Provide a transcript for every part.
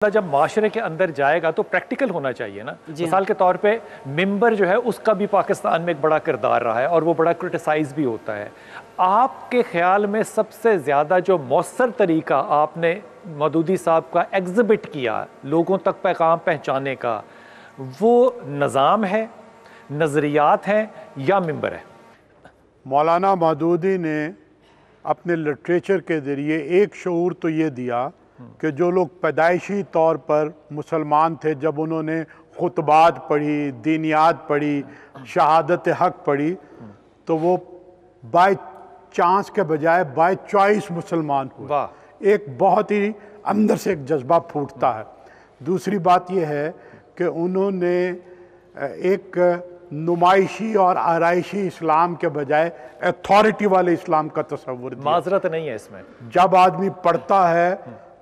جب معاشرے کے اندر جائے گا تو پریکٹیکل ہونا چاہیے نا. جی مثال کے طور پہ ممبر جو ہے اس کا بھی پاکستان میں ایک بڑا کردار رہا ہے اور وہ بڑا کرٹیسائز بھی ہوتا ہے. آپ کے خیال میں سب سے زیادہ جو مؤثر طریقہ آپ نے مودودی صاحب کا ایگزبٹ کیا لوگوں تک پیغام پہنچانے کا، وہ نظام ہے، نظریات ہیں یا ممبر ہے؟ مولانا مودودی نے اپنے لٹریچر کے ذریعے ایک شعور تو یہ دیا کہ جو لوگ پیدائشی طور پر مسلمان تھے، جب انہوں نے خطبات پڑھی، دینیات پڑھی، شہادت حق پڑھی، تو وہ بائی چانس کے بجائے بائی چوائس مسلمان ہوئے. ایک بہت ہی اندر سے ایک جذبہ پھوٹتا ہے. دوسری بات یہ ہے کہ انہوں نے ایک نمائشی اور آرائشی اسلام کے بجائے ایتھارٹی والے اسلام کا تصور دیا. معذرت نہیں ہے اس میں. جب آدمی پڑھتا ہے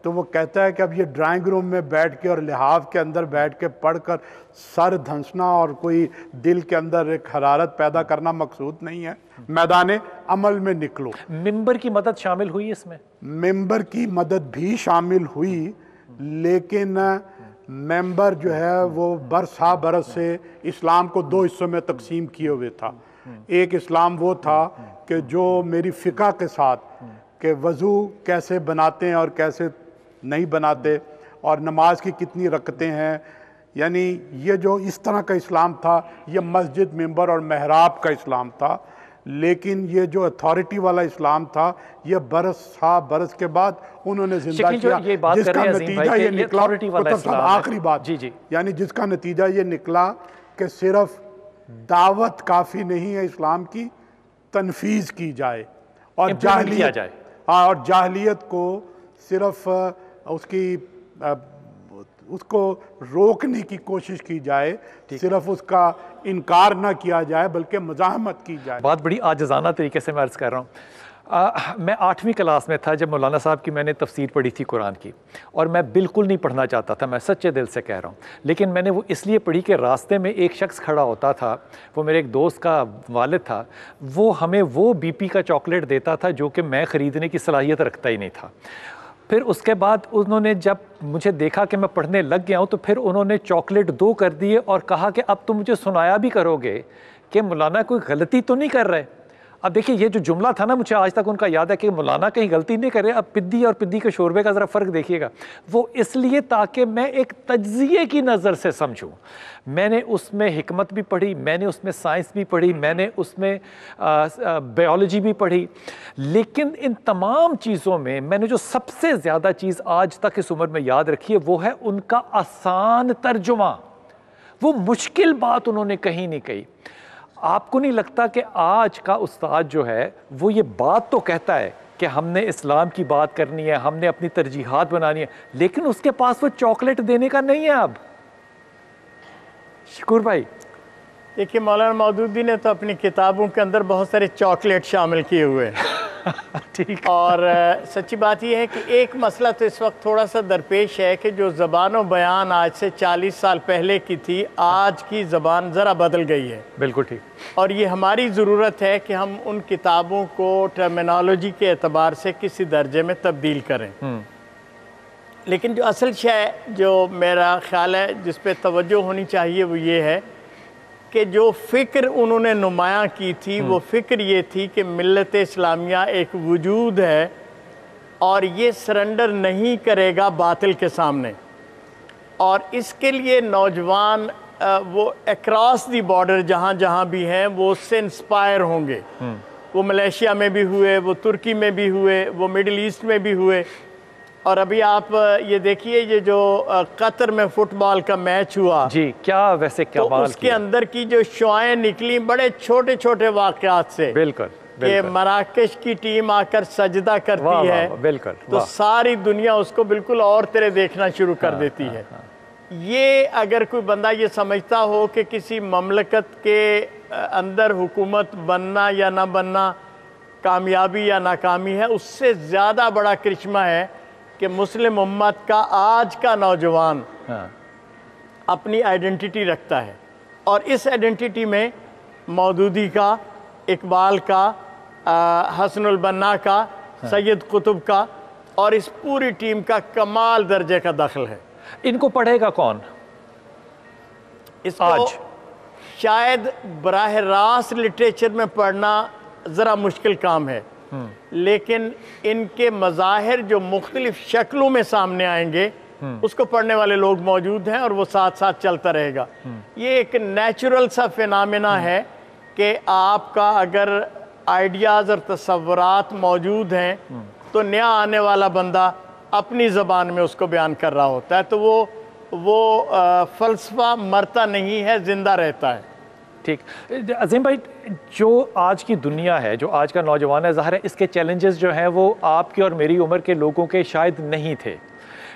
تو وہ کہتا ہے کہ اب یہ ڈرائنگ روم میں بیٹھ کے اور لحاف کے اندر بیٹھ کے پڑھ کر سر دھنسنا اور کوئی دل کے اندر ایک حرارت پیدا کرنا مقصود نہیں ہے. میدان عمل میں نکلو. ممبر کی مدد شامل ہوئی اس میں؟ ممبر کی مدد بھی شامل ہوئی، لیکن ممبر جو ہے وہ برسا برس سے اسلام کو دو حصوں میں تقسیم کیے ہوئے تھا. ایک اسلام وہ تھا کہ جو میری فقہ کے ساتھ کہ وضو کیسے بناتے ہیں اور کیسے نہیں بناتے اور نماز کی کتنی رکعتیں ہیں، یعنی یہ جو اس طرح کا اسلام تھا یہ مسجد، ممبر اور محراب کا اسلام تھا. لیکن یہ جو اتھارٹی والا اسلام تھا یہ برس کے بعد انہوں نے زندہ کیا، جس کا نتیجہ یہ نکلا. آخری بات، یعنی جس کا نتیجہ یہ نکلا کہ صرف دعوت کافی نہیں ہے اسلام کی، تنفیذ کی جائے اور جاہلیت کو صرف اس کو روکنے کی کوشش کی جائے، صرف اس کا انکار نہ کیا جائے بلکہ مزاحمت کی جائے. بات بڑی عاجزانہ طریقے سے میں عرض کر رہا ہوں. میں 8ویں کلاس میں تھا جب مولانا صاحب کی میں نے تفسیر پڑھی تھی قرآن کی، اور میں بالکل نہیں پڑھنا چاہتا تھا، میں سچے دل سے کہہ رہا ہوں. لیکن میں نے وہ اس لیے پڑھی کہ راستے میں ایک شخص کھڑا ہوتا تھا، وہ میرے ایک دوست کا والد تھا، وہ ہمیں وہ بی پی کا چاکلیٹ دیتا تھا جو کہ میں خریدنے کی صلاحیت رکھتا ہی نہیں تھا. پھر اس کے بعد انہوں نے جب مجھے دیکھا کہ میں پڑھنے لگ گیا ہوں تو پھر انہوں نے چاکلیٹ 2 کر دیے اور کہا کہ اب تم مجھے سنایا بھی کرو گے کہ مولانا کوئی غلطی تو نہیں کر رہے. اب دیکھیں یہ جو جملہ تھا نا، مجھے آج تک ان کا یاد ہے کہ مولانا کہیں غلطی نہیں کر رہے. اب پدی اور پدی کے شوربے کا ذرا فرق دیکھیے گا. وہ اس لیے تاکہ میں ایک تجزیے کی نظر سے سمجھوں. میں نے اس میں حکمت بھی پڑھی، میں نے اس میں سائنس بھی پڑھی، میں نے اس میں بیالوجی بھی پڑھی. لیکن ان تمام چیزوں میں میں نے جو سب سے زیادہ چیز آج تک اس عمر میں یاد رکھی ہے وہ ہے ان کا آسان ترجمہ. وہ مشکل بات انہوں نے کہیں نہیں کہی. آپ کو نہیں لگتا کہ آج کا استاد جو ہے وہ یہ بات تو کہتا ہے کہ ہم نے اسلام کی بات کرنی ہے، ہم نے اپنی ترجیحات بنانی ہے، لیکن اس کے پاس وہ چاکلیٹ دینے کا نہیں ہے اب؟ شکور بھائی دیکھیے، مولانا مودودی نے تو اپنی کتابوں کے اندر بہت سارے چاکلیٹ شامل کیے ہوئے ہیں. اور سچی بات یہ ہے کہ ایک مسئلہ تو اس وقت تھوڑا سا درپیش ہے کہ جو زبان و بیان آج سے 40 سال پہلے کی تھی، آج کی زبان ذرا بدل گئی ہے. بالکل ٹھیک. اور یہ ہماری ضرورت ہے کہ ہم ان کتابوں کو ٹرمینالوجی کے اعتبار سے کسی درجے میں تبدیل کریں. لیکن جو اصل شے جو میرا خیال ہے جس پہ توجہ ہونی چاہیے وہ یہ ہے کہ جو فکر انہوں نے نمایاں کی تھی وہ فکر یہ تھی کہ ملت اسلامیہ ایک وجود ہے اور یہ سرنڈر نہیں کرے گا باطل کے سامنے. اور اس کے لیے نوجوان وہ اکراس دی بارڈر جہاں جہاں بھی ہیں وہ اس سے انسپائر ہوں گے. وہ ملیشیا میں بھی ہوئے، وہ ترکی میں بھی ہوئے، وہ مڈل ایسٹ میں بھی ہوئے. اور ابھی آپ یہ دیکھیے یہ جو قطر میں فٹ بال کا میچ ہوا، جی کیا ویسے کیا تو اس کے اندر کی جو شعائیں نکلی بڑے چھوٹے چھوٹے واقعات سے. بالکل. کہ مراکش کی ٹیم آ کر سجدہ کرتی ہے تو ساری دنیا اس کو بالکل اور طرح دیکھنا شروع کر دیتی ہے. یہ اگر کوئی بندہ یہ سمجھتا ہو کہ کسی مملکت کے اندر حکومت بننا یا نہ بننا کامیابی یا ناکامی ہے، اس سے زیادہ بڑا کرشمہ ہے کہ مسلم امت کا آج کا نوجوان اپنی آئیڈنٹیٹی رکھتا ہے. اور اس آئیڈنٹیٹی میں مودودی کا، اقبال کا، حسن البنا کا، سید قطب کا اور اس پوری ٹیم کا کمال درجے کا دخل ہے. ان کو پڑھے گا کون اس کو آج؟ شاید براہ راست لٹریچر میں پڑھنا ذرا مشکل کام ہے، لیکن ان کے مظاہر جو مختلف شکلوں میں سامنے آئیں گے اس کو پڑھنے والے لوگ موجود ہیں، اور وہ ساتھ ساتھ چلتا رہے گا۔ یہ ایک نیچرل سا فینامنا ہے کہ آپ کا اگر آئیڈیاز اور تصورات موجود ہیں تو نیا آنے والا بندہ اپنی زبان میں اس کو بیان کر رہا ہوتا ہے، تو وہ فلسفہ مرتا نہیں ہے، زندہ رہتا ہے۔ ٹھیک عظیم بھائی، جو آج کی دنیا ہے، جو آج کا نوجوان ہے، ظاہر ہے اس کے چیلنجز جو ہیں وہ آپ کی اور میری عمر کے لوگوں کے شاید نہیں تھے،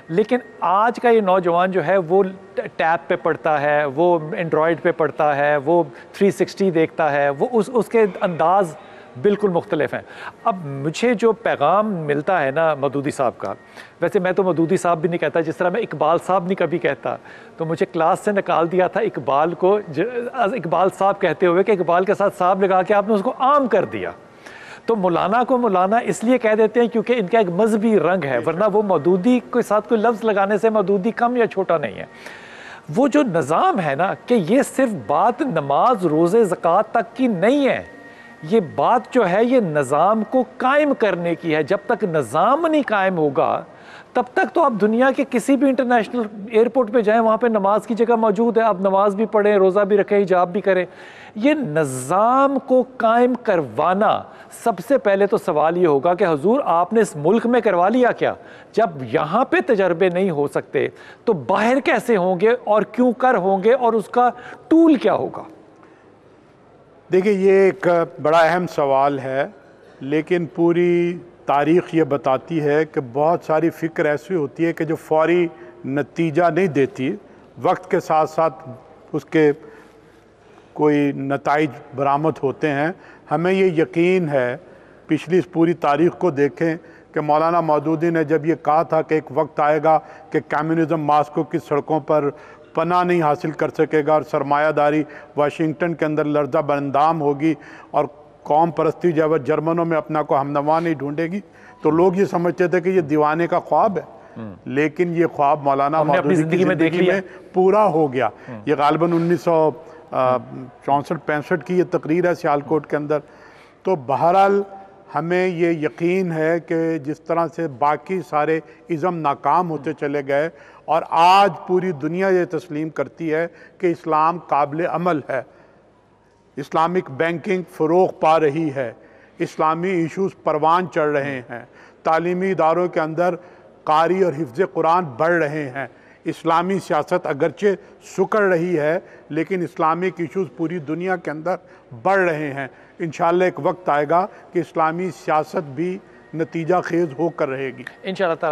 لیکن آج کا یہ نوجوان جو ہے وہ ٹیب پہ پڑھتا ہے، وہ اینڈرائڈ پہ پڑھتا ہے، وہ 360 دیکھتا ہے، وہ اس کے انداز بالکل مختلف ہیں۔ اب مجھے جو پیغام ملتا ہے نا مودودی صاحب کا، ویسے میں تو مودودی صاحب بھی نہیں کہتا، جس طرح میں اقبال صاحب نہیں کبھی کہتا، تو مجھے کلاس سے نکال دیا تھا اقبال کو اقبال صاحب کہتے ہوئے کہ اقبال کے ساتھ صاحب لگا کے آپ نے اس کو عام کر دیا۔ تو مولانا کو مولانا اس لیے کہہ دیتے ہیں کیونکہ ان کا ایک مذہبی رنگ ہے، ورنہ وہ مودودی کے ساتھ کوئی لفظ لگانے سے مودودی کم یا چھوٹا نہیں ہے۔ وہ جو نظام ہے نا کہ یہ صرف بات نماز روزے زکوٰۃ تک کی نہیں ہے، یہ بات جو ہے یہ نظام کو قائم کرنے کی ہے۔ جب تک نظام نہیں قائم ہوگا تب تک تو آپ دنیا کے کسی بھی انٹرنیشنل ایئرپورٹ پہ جائیں، وہاں پہ نماز کی جگہ موجود ہے، آپ نماز بھی پڑھیں، روزہ بھی رکھیں، حجاب بھی کریں۔ یہ نظام کو قائم کروانا، سب سے پہلے تو سوال یہ ہوگا کہ حضور آپ نے اس ملک میں کروا لیا کیا؟ جب یہاں پہ تجربے نہیں ہو سکتے تو باہر کیسے ہوں گے اور کیوں کر ہوں گے، اور اس کا ٹول کیا ہوگا؟ دیکھیں، یہ ایک بڑا اہم سوال ہے، لیکن پوری تاریخ یہ بتاتی ہے کہ بہت ساری فکر ایسی ہوتی ہے کہ جو فوری نتیجہ نہیں دیتی، وقت کے ساتھ ساتھ اس کے کوئی نتائج برآمد ہوتے ہیں۔ ہمیں یہ یقین ہے، پچھلی اس پوری تاریخ کو دیکھیں کہ مولانا مودودی نے جب یہ کہا تھا کہ ایک وقت آئے گا کہ کمیونزم ماسکو کی سڑکوں پر پناہ نہیں حاصل کر سکے گا، اور سرمایہ داری واشنگٹن کے اندر لرزہ براندام ہوگی، اور قوم پرستی جو ہے جرمنوں میں اپنا کو ہمنوا نہیں ڈھونڈے گی، تو لوگ یہ سمجھتے تھے کہ یہ دیوانے کا خواب ہے، لیکن یہ خواب مولانا مودودی کی زندگی میں پورا ہو گیا۔ یہ غالباً 1964-65 کی یہ تقریر ہے سیالکوٹ کے اندر۔ تو بہرحال ہمیں یہ یقین ہے کہ جس طرح سے باقی سارے ازم ناکام ہوتے چلے گئے، اور آج پوری دنیا یہ تسلیم کرتی ہے کہ اسلام قابل عمل ہے، اسلامک بینکنگ فروغ پا رہی ہے، اسلامی ایشوز پروان چڑھ رہے ہیں، تعلیمی اداروں کے اندر قاری اور حفظ قرآن بڑھ رہے ہیں، اسلامی سیاست اگرچہ سکڑ رہی ہے لیکن اسلامک ایشوز پوری دنیا کے اندر بڑھ رہے ہیں۔ انشاءاللہ ایک وقت آئے گا کہ اسلامی سیاست بھی نتیجہ خیز ہو کر رہے گی۔ انشاءاللہ تعالیٰ